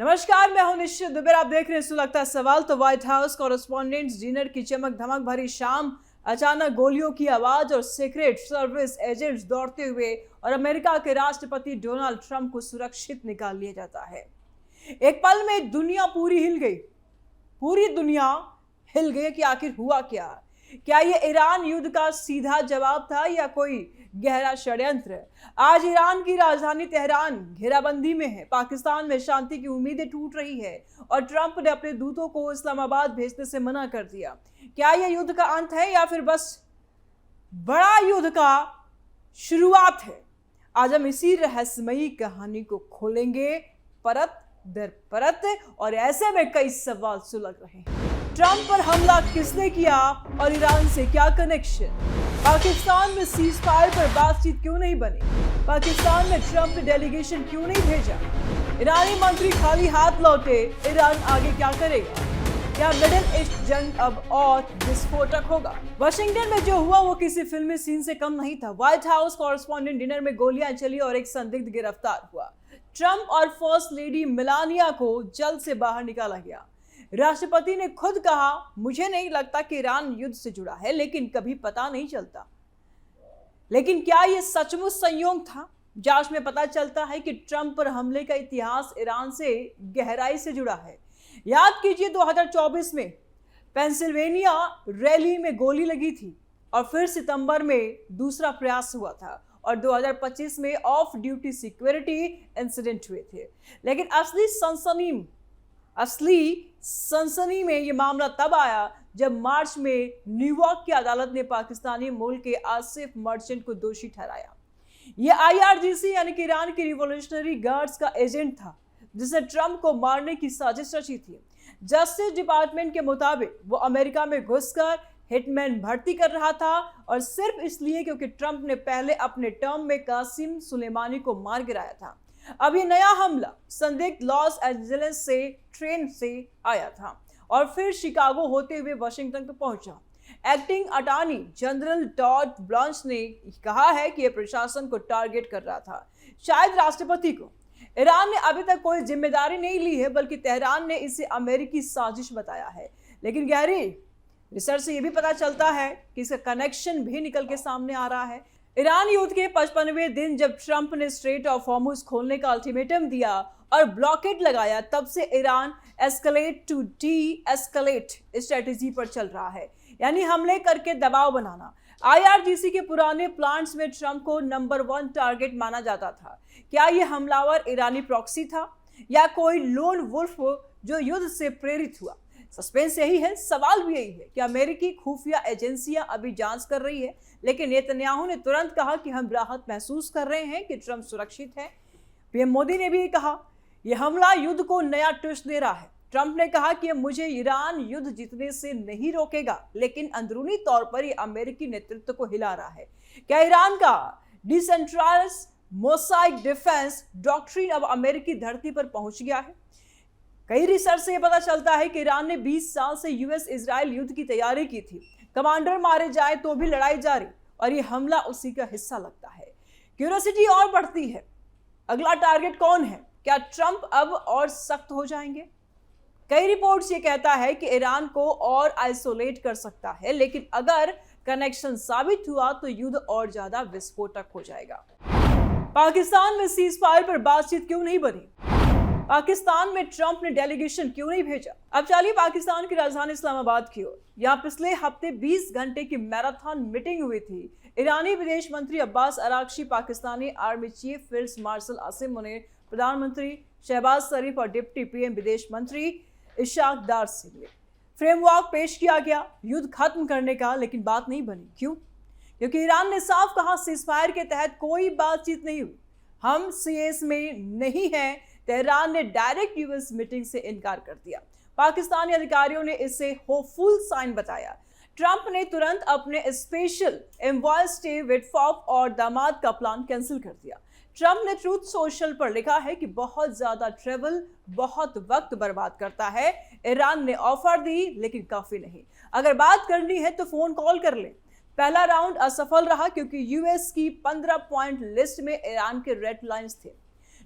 नमस्कार, मैं हूं निश्चित दुबे। आप देख रहे हैं सुलगता सवाल। तो व्हाइट हाउस कॉरेस्पॉन्डेंट्स डिनर की चमक धमक भरी शाम, अचानक गोलियों की आवाज और सीक्रेट सर्विस एजेंट्स दौड़ते हुए और अमेरिका के राष्ट्रपति डोनाल्ड ट्रंप को सुरक्षित निकाल लिया जाता है। एक पल में दुनिया पूरी हिल गई। पूरी दुनिया हिल गई कि आखिर हुआ क्या यह ईरान युद्ध का सीधा जवाब था या कोई गहरा षड्यंत्र? आज ईरान की राजधानी तेहरान घेराबंदी में है। पाकिस्तान में शांति की उम्मीदें टूट रही है और ट्रंप ने अपने दूतों को इस्लामाबाद भेजने से मना कर दिया। क्या यह युद्ध का अंत है या फिर बस बड़ा युद्ध का शुरुआत है? आज हम इसी रहस्यमयी कहानी को खोलेंगे परत दर परत, और ऐसे में कई सवाल सुलग रहे हैं। ट्रंप पर हमला किसने किया और ईरान से क्या कनेक्शन? पाकिस्तान में सीज फायर पर बातचीत क्यों नहीं बनी? पाकिस्तान में ट्रंप ने डेलीगेशन क्यों नहीं भेजा? ईरानी मंत्री खाली हाथ लौटे। ईरान आगे क्या करेगा? क्या मिडिल ईस्ट जंग अब और विस्फोटक होगा? वाशिंगटन में जो हुआ वो किसी फिल्मी सीन से कम नहीं था। व्हाइट हाउस कॉरेस्पॉन्डेंट डिनर में गोलियां चली और एक संदिग्ध गिरफ्तार हुआ। ट्रंप और फर्स्ट लेडी मेलानिया को जल्द से बाहर निकाला गया। राष्ट्रपति ने खुद कहा, मुझे नहीं लगता कि ईरान युद्ध से जुड़ा है, लेकिन कभी पता नहीं चलता। लेकिन क्या यह सचमुच संयोग था? जांच में पता चलता है कि ट्रंप पर हमले का इतिहास ईरान से गहराई से जुड़ा है। याद कीजिए, 2024 में पेंसिल्वेनिया रैली में गोली लगी थी और फिर सितंबर में दूसरा प्रयास हुआ था और 2025 में ऑफ ड्यूटी सिक्योरिटी इंसिडेंट हुए थे। लेकिन असली सनसनी में यह मामला तब आया जब मार्च में न्यूयॉर्क की अदालत ने पाकिस्तानी मूल के आसिफ मर्चेंट को दोषी ठहराया। यह IRGC यानी कि ईरान की रिवॉल्यूशनरी गार्ड्स का एजेंट था जिसने ट्रंप को मारने की साजिश रची थी। जस्टिस डिपार्टमेंट के मुताबिक वो अमेरिका में घुसकर हिटमैन भर्ती कर रहा था, और सिर्फ इसलिए क्योंकि ट्रंप ने पहले अपने टर्म में कासिम सुलेमानी को मार गिराया था। अब ये नया हमला संदिग्ध लॉस एंजलिस से ट्रेन से आया था और फिर शिकागो होते हुए वाशिंगटन तक पहुंचा। Acting attorney general Todd Blanche ने कहा है कि यह प्रशासन को टारगेट कर रहा था, शायद राष्ट्रपति को। ईरान ने अभी तक कोई जिम्मेदारी नहीं ली है, बल्कि तेहरान ने इसे अमेरिकी साजिश बताया है। लेकिन गहरी रिसर्च से यह भी पता चलता है कि इसका कनेक्शन भी निकल के सामने आ रहा है। ईरान युद्ध के 55वें दिन जब ट्रंप ने स्ट्रेट ऑफ हॉर्मुज खोलने का अल्टीमेटम दिया और ब्लॉकेड लगाया, तब से Iran escalate to deescalate strategy पर चल रहा है, यानी हमले करके दबाव बनाना। IRGC के पुराने प्लान्स में ट्रंप को नंबर 1 टारगेट माना जाता था। क्या यह हमलावर ईरानी प्रॉक्सी था या कोई लोन वुल्फ जो युद्ध से प्रेरित हुआ? सस्पेंस यही है, सवाल भी यही है कि अमेरिकी खुफिया एजेंसियां अभी जांच कर रही है, लेकिन नेतन्याहू ने तुरंत कहा कि हम राहत महसूस कर रहे हैं कि ट्रंप सुरक्षित है। पीएम मोदी ने भी कहा यह हमला युद्ध को नया ट्विस्ट दे रहा है। ट्रंप ने कहा कि मुझे ईरान युद्ध जीतने से नहीं रोकेगा, लेकिन अंदरूनी तौर पर यह अमेरिकी नेतृत्व को हिला रहा है। क्या ईरान का डिसेंट्रलाइज्ड मोसाइक डिफेंस डॉक्ट्रिन अब अमेरिकी धरती पर पहुंच गया है? कई रिसर्च से यह पता चलता है कि ईरान ने 20 साल से US इजराइल युद्ध की तैयारी की थी। कमांडर मारे जाए तो भी लड़ाई जारी, और यह हमला उसी का हिस्सा लगता है। क्यूरियोसिटी और बढ़ती है, अगला टारगेट कौन है? क्या ट्रंप अब और सख्त हो जाएंगे? कई रिपोर्ट्स ये कहता है कि ईरान को और आइसोलेट कर सकता है, लेकिन अगर कनेक्शन साबित हुआ तो युद्ध और ज्यादा विस्फोटक हो जाएगा। पाकिस्तान में सीज फायर पर बातचीत क्यों नहीं बनी? पाकिस्तान में ट्रंप ने डेलीगेशन क्यों नहीं भेजा? अब चलिए पाकिस्तान की राजधानी इस्लामाबाद की ओर। यहाँ पिछले हफ्ते 20 घंटे की मैराथन मीटिंग हुई थी। ईरानी विदेश मंत्री Abbas Araghchi, Pakistani army chief field marshal Asim Munir, प्रधानमंत्री शहबाज शरीफ और डिप्टी PM विदेश मंत्री इशाक डार से मिले। फ्रेमवर्क पेश किया गया युद्ध खत्म करने का, लेकिन बात नहीं बनी। क्यों? क्योंकि ईरान ने साफ कहा सीज फायर के तहत कोई बातचीत नहीं हुई, हम CS में नहीं हैं। तेहरान ने डायरेक्ट US मीटिंग से इनकार कर दिया। पाकिस्तानी अधिकारियों ने इसे होपफुल साइन बताया। ट्रंप ने तुरंत अपने स्पेशल एनवॉय स्टीव विटकॉफ और दामाद का प्लान कैंसिल कर दिया। ट्रंप ने ट्रूथ सोशल पर लिखा है कि बहुत ज्यादा ट्रेवल बहुत वक्त बर्बाद करता है। ईरान ने ऑफर दी, लेकिन काफी नहीं। अगर बात करनी है तो फोन कॉल कर ले। पहला राउंड असफल रहा क्योंकि US की 15 पॉइंट लिस्ट में ईरान के रेड लाइंस थे।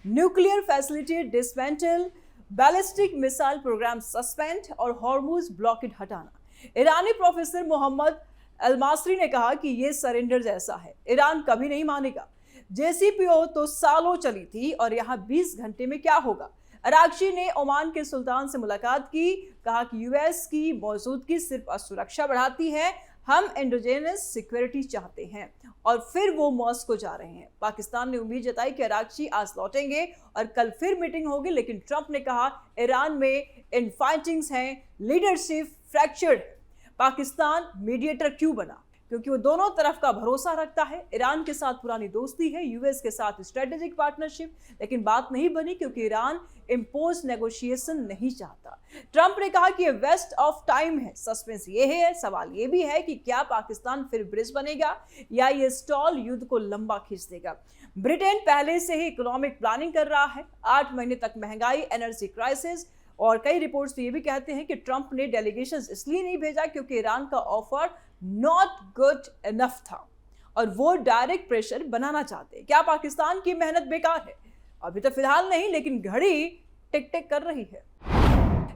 Nuclear facility dismantle, ballistic missile program suspend और हॉर्मुज ब्लॉकेड हटाना। ईरानी प्रोफेसर मोहम्मद अलमासरी ने कहा कि यह सरेंडर जैसा है, ईरान कभी नहीं मानेगा। JCPO तो सालों चली थी और यहाँ 20 घंटे में क्या होगा। अरागची ने ओमान के सुल्तान से मुलाकात की, कहा कि यूएस की मौजूदगी सिर्फ असुरक्षा बढ़ाती है, हम एंडोजेनस सिक्योरिटी चाहते हैं। और फिर वो मॉस्को जा रहे हैं। पाकिस्तान ने उम्मीद जताई कि अरागची आज लौटेंगे और कल फिर मीटिंग होगी, लेकिन ट्रंप ने कहा ईरान में इनफाइटिंग्स हैं, लीडरशिप फ्रैक्चर्ड। पाकिस्तान मीडिएटर क्यों बना? क्योंकि वो दोनों तरफ का भरोसा रखता है। ईरान के साथ पुरानी दोस्ती है, यूएस के साथ स्ट्रेटेजिक पार्टनरशिप, लेकिन बात नहीं बनी क्योंकि ईरान इम्पोज नेगोशिएशन नहीं चाहता। ट्रंप ने कहा कि ये वेस्ट ऑफ टाइम है। सस्पेंस ये है, सवाल ये भी है कि क्या पाकिस्तान फिर ब्रिज बनेगा या ये स्टॉल युद्ध को लंबा खींच देगा। ब्रिटेन पहले से ही इकोनॉमिक प्लानिंग कर रहा है। 8 महीने तक महंगाई, एनर्जी क्राइसिस, और कई रिपोर्ट्स तो ये भी कहते हैं कि ट्रंप ने डेलीगेशंस इसलिए नहीं भेजा क्योंकि ईरान का ऑफर नॉट गुड इनफ था और वो डायरेक्ट प्रेशर बनाना चाहते हैं। क्या पाकिस्तान की मेहनत बेकार है? अभी तो फिलहाल नहीं, लेकिन घड़ी टिक टिक कर रही है।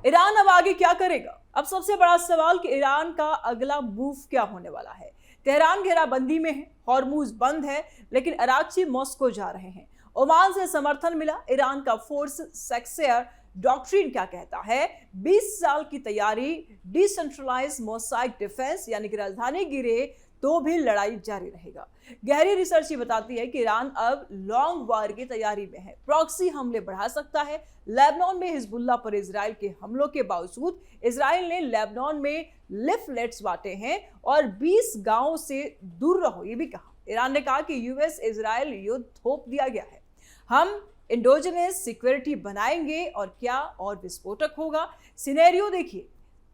ईरान अब आगे क्या करेगा? अब सबसे बड़ा सवाल कि ईरान का अगला मूव क्या होने वाला है। तेहरान घेराबंदी में है, हॉर्मुज बंद है, लेकिन अरागची मॉस्को जा रहे हैं। ओमान से समर्थन मिला। ईरान का फोर्स सेक्सेयर डॉक्ट्रिन क्या कहता है? 20 साल की तैयारी, डिसेंट्रलाइज मोसाइक डिफेंस, यानी कि राजधानी गिरे तो भी लड़ाई जारी रहेगा। गहरी रिसर्च ये बताती है कि ईरान अब लॉन्ग वार की तैयारी में है, प्रॉक्सी हमले बढ़ा सकता है। लेबनान में हिजबुल्लाह पर इजराइल के हमलों के बावजूद इजराइल ने लेबनान में लिफलेट्स बांटे हैं और 20 गांवों से दूर रहो ये भी कहा। ईरान ने कहा कि यूएस इजराइल युद्ध थोप दिया गया है, हम इंडोजेनस सिक्योरिटी बनाएंगे और क्या और विस्फोटक होगा। सिनेरियो देखिए,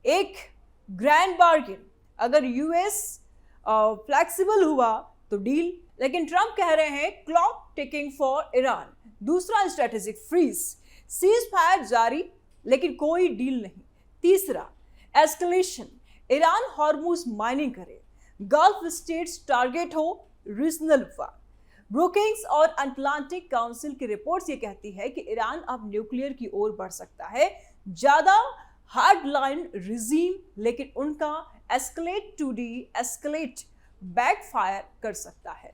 एक ग्रैंड बार्गेन, अगर यूएस फ्लेक्सिबल हुआ तो डील, लेकिन ट्रंप कह रहे हैं क्लॉक टिकिंग फॉर ईरान। दूसरा स्ट्रेटेजिक फ्रीज, सीज फायर जारी लेकिन कोई डील नहीं। तीसरा एस्केलेशन, ईरान हॉर्मुज माइनिंग करे, गल्फ स्टेट्स टारगेट हो, रीजनल वार। ब्रुकिंग्स और अटलांटिक काउंसिल की रिपोर्ट्स ये कहती है कि ईरान अब न्यूक्लियर की ओर बढ़ सकता है, ज्यादा हार्ड लाइन रिजीम, लेकिन उनका escalate to deescalate backfire कर सकता है।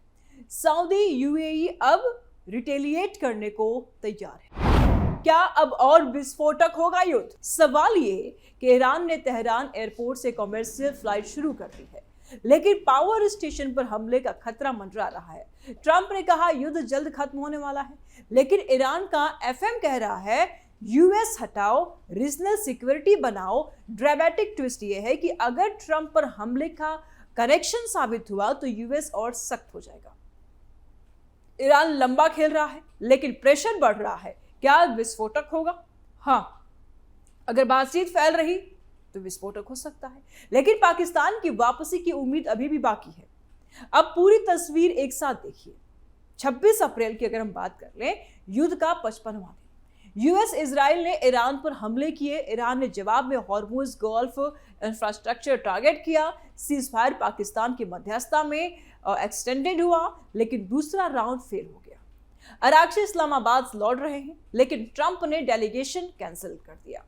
सऊदी यूएई अब रिटेलिएट करने को तैयार है। क्या अब और विस्फोटक होगा युद्ध? सवाल ये कि ईरान ने तेहरान एयरपोर्ट से कमर्शियल फ्लाइट शुरू कर दी है, लेकिन पावर स्टेशन पर हमले का खतरा मंडरा रहा है। ट्रंप ने कहा युद्ध जल्द खत्म होने वाला है, लेकिन ईरान का एफएम कह रहा है यूएस हटाओ, रीजनल सिक्योरिटी बनाओ। ड्रामेटिक ट्विस्ट ये है कि अगर ट्रंप पर हमले का कनेक्शन साबित हुआ तो यूएस और सख्त हो जाएगा। ईरान लंबा खेल रहा है, लेकिन प्रेशर बढ़ रहा है। क्या विस्फोटक होगा? हाँ, अगर बातचीत फैल रही तो विस्फोटक हो सकता है, लेकिन पाकिस्तान की वापसी की उम्मीद अभी भी बाकी है। अब पूरी तस्वीर एक साथ देखिए। 26 अप्रैल की अगर हम बात कर लें, युद्ध का 55वां दिन, यूएस इजराइल ने ईरान पर हमले किए। ईरान ने जवाब में हॉर्मुज गल्फ इंफ्रास्ट्रक्चर टारगेट किया। सीज फायर पाकिस्तान की मध्यस्थता में एक्सटेंडेड हुआ, लेकिन दूसरा राउंड फेल हो गया। अरागची इस्लामाबाद लौट रहे हैं, लेकिन ट्रंप ने डेलीगेशन कैंसिल कर दिया।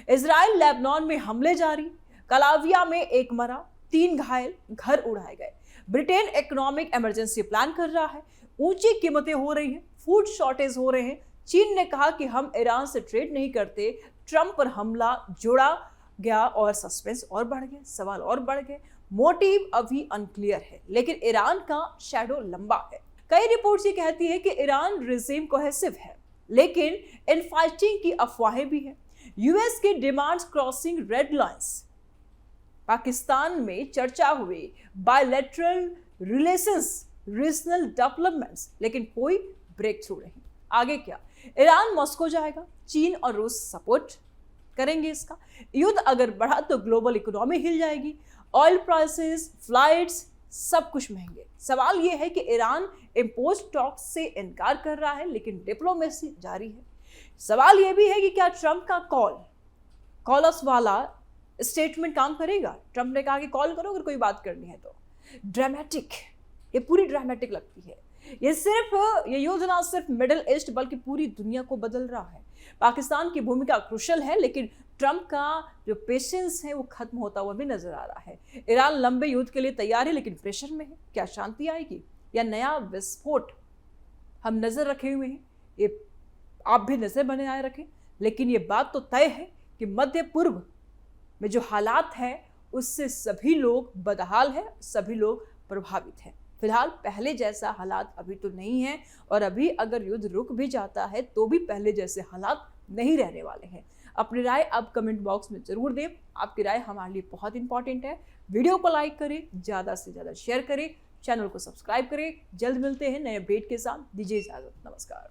इजराइल लेबनान में हमले जारी, कलाविया में 1 मरा, 3 घायल, घर उड़ाए गए। ब्रिटेन इकोनॉमिक इमरजेंसी प्लान कर रहा है, ऊंची कीमतें हो रही हैं, फूड शॉर्टेज हो रहे हैं। चीन ने कहा कि हम ईरान से ट्रेड नहीं करते। ट्रंप पर हमला जोड़ा गया और सस्पेंस और बढ़ गए, सवाल और बढ़ गए। मोटिव अभी अनक्लियर है, लेकिन ईरान का शैडो लंबा है। कई रिपोर्ट्स ये कहती है कि ईरान रिजीम कोहेसिव है, लेकिन इनफाइटिंग की अफवाहें भी हैं। यूएस के demands crossing red lines. Pakistan में चर्चा हुई बायलैटरल रिलेशंस, रीजनल डेवलपमेंट्स, लेकिन कोई ब्रेक थ्रू नहीं। आगे क्या? ईरान मॉस्को जाएगा, चीन और रूस सपोर्ट करेंगे इसका। युद्ध अगर बढ़ा तो ग्लोबल इकोनॉमी हिल जाएगी, ऑयल प्राइसेस, फ्लाइट्स, सब कुछ महंगे। सवाल यह है कि ईरान इंपोज टॉक्स से इनकार कर रहा है, लेकिन डिप्लोमेसी जारी है। सवाल यह भी है कि क्या ट्रंप का कॉलस वाला स्टेटमेंट काम करेगा? ट्रंप ने कहा कि कॉल करो अगर कोई बात करनी है तो। ड्रामेटिक, ये पूरी ड्रामेटिक लगती है। ये युद्ध ना सिर्फ मिडिल ईस्ट बल्कि पूरी दुनिया को बदल रहा है। पाकिस्तान की भूमिका क्रुशियल है, लेकिन ट्रंप का जो पेशेंस है वो खत्म होता हुआ भी नजर आ रहा है। ईरान लंबे युद्ध के लिए तैयार है, लेकिन प्रेशर में है। क्या शांति आएगी या नया विस्फोट? हम नजर रखे हुए हैं, ये आप भी नजर बने आए रखें। लेकिन ये बात तो तय है कि मध्य पूर्व में जो हालात है उससे सभी लोग बदहाल है, सभी लोग प्रभावित हैं। फिलहाल पहले जैसा हालात अभी तो नहीं है, और अभी अगर युद्ध रुक भी जाता है तो भी पहले जैसे हालात नहीं रहने वाले हैं। अपनी राय आप कमेंट बॉक्स में जरूर दें। आपकी राय हमारे लिए बहुत इंपॉर्टेंट है। वीडियो को लाइक करें, ज़्यादा से ज़्यादा शेयर करें, चैनल को सब्सक्राइब करें। जल्द मिलते हैं नए अपडेट के साथ। दीजिए इजाजत, नमस्कार।